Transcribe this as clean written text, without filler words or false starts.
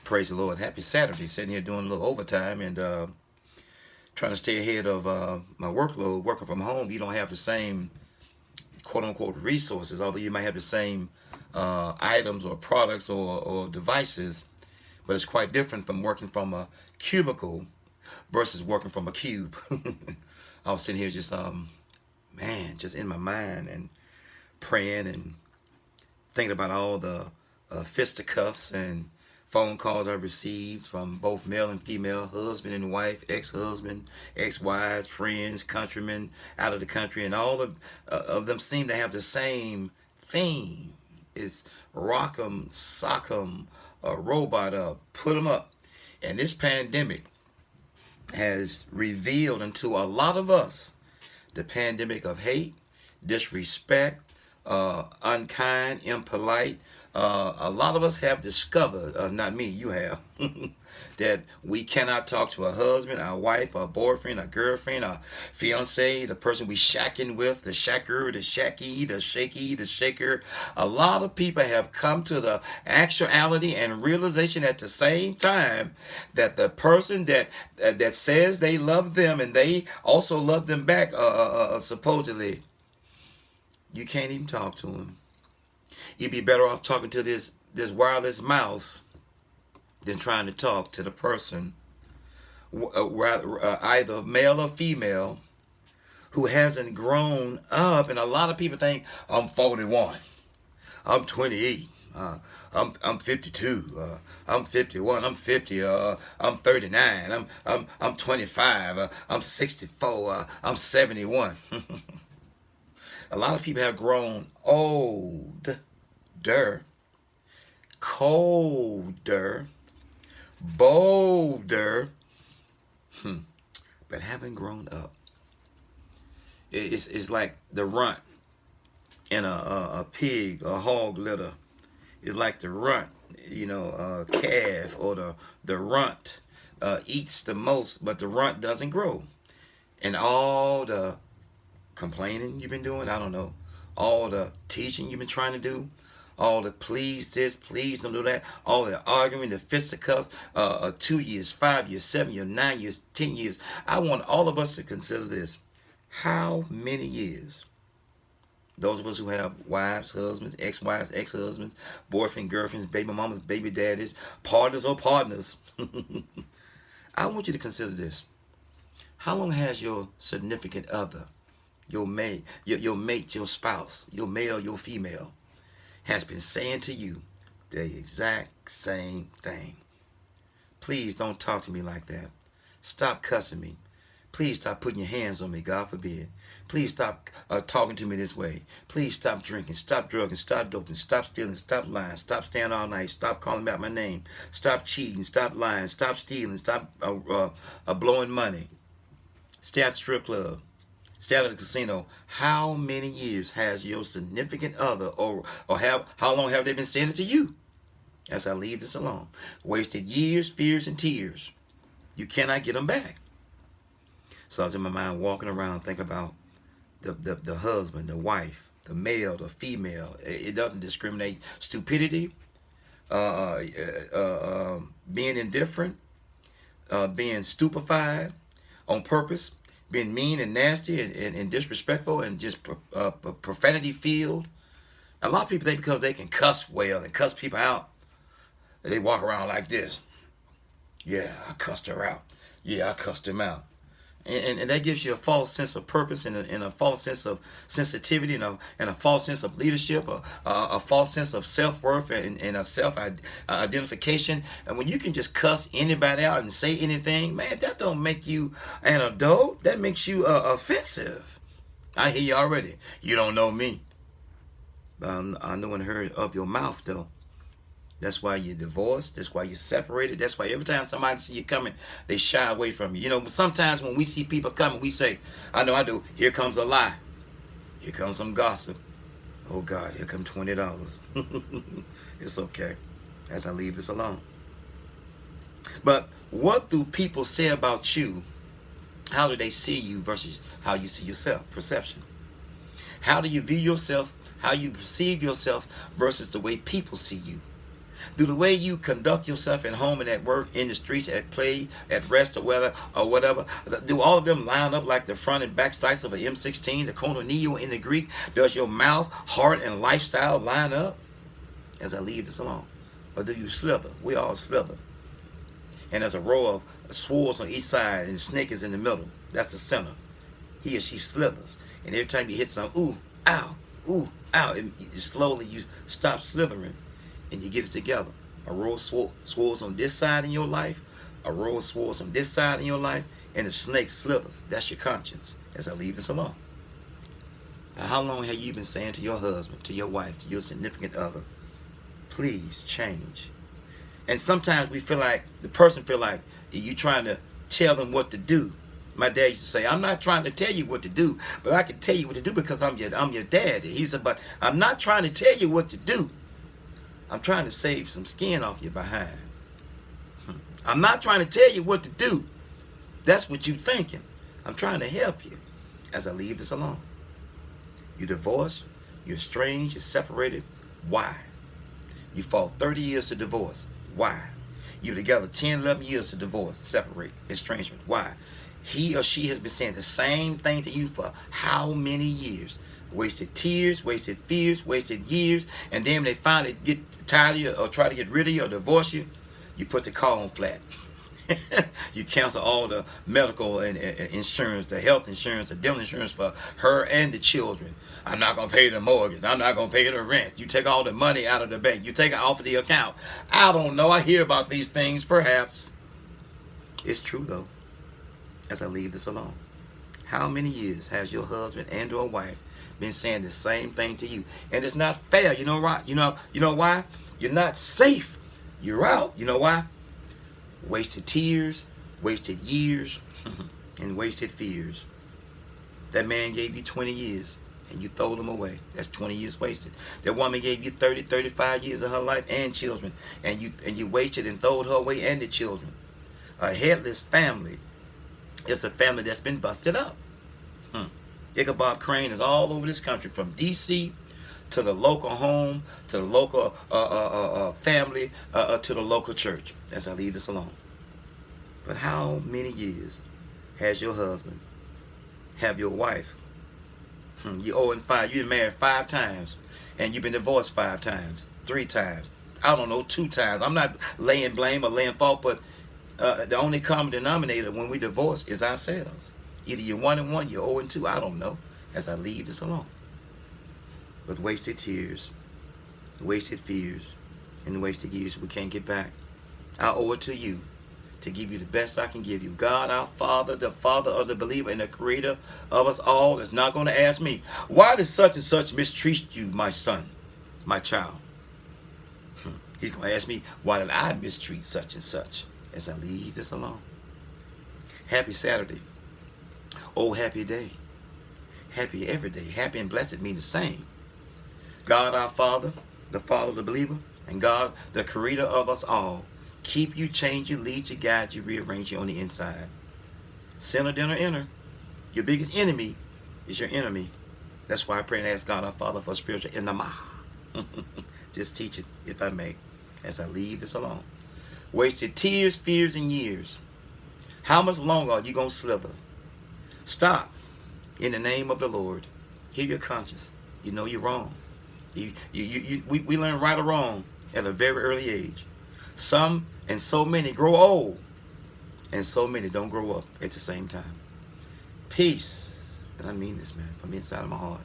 Praise the Lord. Happy Saturday. Sitting here doing a little overtime and trying to stay ahead of my workload. Working from home, you don't have the same quote unquote resources, although you might have the same items or products or devices, but it's quite different from working from a cubicle versus working from a cube. I was sitting here just, just in my mind and praying and thinking about all the fisticuffs and phone calls I received from both male and female, husband and wife, ex-husband, ex-wives, friends, countrymen out of the country, and all of them seem to have the same theme. It's rock 'em, sock 'em, robot up, put 'em up. And this pandemic has revealed unto a lot of us the pandemic of hate, disrespect, unkind, impolite. A lot of us have discovered, not me, you have, that we cannot talk to a husband, our wife, our boyfriend, our girlfriend, our fiance, the person we shacking with, the shacker, the shaky, the shaky, the shaker. A lot of people have come to the actuality and realization at the same time that the person that says they love them and they also love them back, supposedly, you can't even talk to them. You'd be better off talking to this wireless mouse than trying to talk to the person, either male or female, who hasn't grown up. And a lot of people think, I'm 41, I'm 28, I'm 52, I'm 51, I'm 50, I'm 39, I'm 25, I'm 64, I'm 71. A lot of people have grown older, colder, bolder, but haven't grown up. It's like the runt in a pig, a hog litter. It's like the runt, calf, or the runt eats the most, but the runt doesn't grow. And all the complaining you've been doing, I don't know, all the teaching you've been trying to do, all the please this, please don't do that, all the arguing, the fisticuffs, 2 years, 5 years, 7 years, 9 years, 10 years. I want all of us to consider this. How many years? Those of us who have wives, husbands, ex-wives, ex-husbands, boyfriend, girlfriends, baby mamas, baby daddies, partners or partners. I want you to consider this. How long has your significant other, your mate, your spouse, your male, your female, has been saying to you the exact same thing? Please don't talk to me like that. Stop cussing me. Please stop putting your hands on me, God forbid. Please stop talking to me this way. Please stop drinking, stop drugging, stop doping, stop stealing, stop lying, stop staying all night, stop calling me out my name, stop cheating, stop lying, stop stealing, stop blowing money. Stay at the strip club. Stay out of the casino. How many years has your significant other, or how long have they been saying it to you? As I leave this alone. Wasted years, fears, and tears. You cannot get them back. So I was in my mind walking around thinking about the husband, the wife, the male, the female. It doesn't discriminate. Stupidity, being indifferent, being stupefied on purpose, being mean and nasty and disrespectful and just profanity filled. A lot of people think because they can cuss well and cuss people out, they walk around like this. Yeah, I cussed her out. Yeah, I cussed him out. And that gives you a false sense of purpose and a false sense of sensitivity and a false sense of leadership, a false sense of self-worth and a self-identification. And when you can just cuss anybody out and say anything, man, that don't make you an adult. That makes you offensive. I hear you already. You don't know me. I know and heard of your mouth, though. That's why you're divorced. That's why you're separated. That's why every time somebody see you coming, they shy away from you. But sometimes when we see people coming, we say, I know I do, here comes a lie. Here comes some gossip. Oh God, here come $20. It's okay, as I leave this alone. But what do people say about you? How do they see you versus how you see yourself? Perception. How do you view yourself? How you perceive yourself versus the way people see you? Do the way you conduct yourself at home and at work, in the streets, at play, at rest, or whatever, do all of them line up like the front and back sights of an M16, the koinonia in the Greek? Does your mouth, heart, and lifestyle line up? As I leave this alone. Or do you slither? We all slither. And there's a row of swords on each side and the snake is in the middle. That's the center. He or she slithers. And every time you hit something, ooh, ow, and slowly you stop slithering and you get it together. A row of swords on this side in your life, a row of swords on this side in your life, and the snake slithers. That's your conscience. As I leave this alone. How long have you been saying to your husband, to your wife, to your significant other, please change? And sometimes we feel like, the person feel like you trying to tell them what to do. My dad used to say, I'm not trying to tell you what to do, but I can tell you what to do because I'm your daddy. He said, but I'm not trying to tell you what to do. I'm trying to save some skin off your behind. I'm not trying to tell you what to do. That's what you're thinking. I'm trying to help you as I leave this alone. You're divorced, you're estranged, you're separated. Why? You fought 30 years to divorce. Why? You're together 10, 11 years to divorce, separate, estrangement. Why? He or she has been saying the same thing to you for how many years? Wasted tears, wasted fears, wasted years, and then when they finally get tired of you or try to get rid of you or divorce you, you put the car on flat. You cancel all the medical and insurance, the health insurance, the dental insurance for her and the children. I'm not going to pay the mortgage. I'm not going to pay the rent. You take all the money out of the bank. You take it off of the account. I don't know. I hear about these things, perhaps. It's true, though, as I leave this alone. How many years has your husband and or wife been saying the same thing to you? And it's not fair. You know why? You know why? You're not safe. You're out. You know why? Wasted tears, wasted years, and wasted fears. That man gave you 20 years, and you throw them away. That's 20 years wasted. That woman gave you 30, 35 years of her life and children, and you wasted and throwed her away and the children. A headless family is a family that's been busted up. Ichabod Crane is all over this country, from D.C. to the local home, to the local family, to the local church, as I leave this alone. But how many years has your husband, have your wife? You 0-5. You've been married 5 times, and you've been divorced 5 times, 3 times. I don't know, 2 times. I'm not laying blame or laying fault, but the only common denominator when we divorce is ourselves. Either you're 1-1, you're 0-2. I don't know, as I leave this alone. With wasted tears, wasted fears, and wasted years we can't get back. I owe it to you to give you the best I can give you. God, our Father, the Father of the believer and the creator of us all, is not going to ask me, why did such and such mistreat you, my son, my child? He's going to ask me, why did I mistreat such and such, as I leave this alone. Happy Saturday. Oh, happy day. Happy every day. Happy and blessed mean the same. God, our Father, the Father of the believer, and God, the creator of us all, keep you, change you, lead you, guide you, rearrange you on the inside. Sinner, dinner, inner. Your biggest enemy is your enemy. That's why I pray and ask God, our Father, for spiritual enema. Just teach it, if I may, as I leave this alone. Wasted tears, fears, and years. How much longer are you going to slither? Stop. In the name of the Lord. Hear your conscience. You know you're wrong. We learn right or wrong at a very early age. Some and so many grow old, and so many don't grow up at the same time. Peace, and I mean this, man, from the inside of my heart.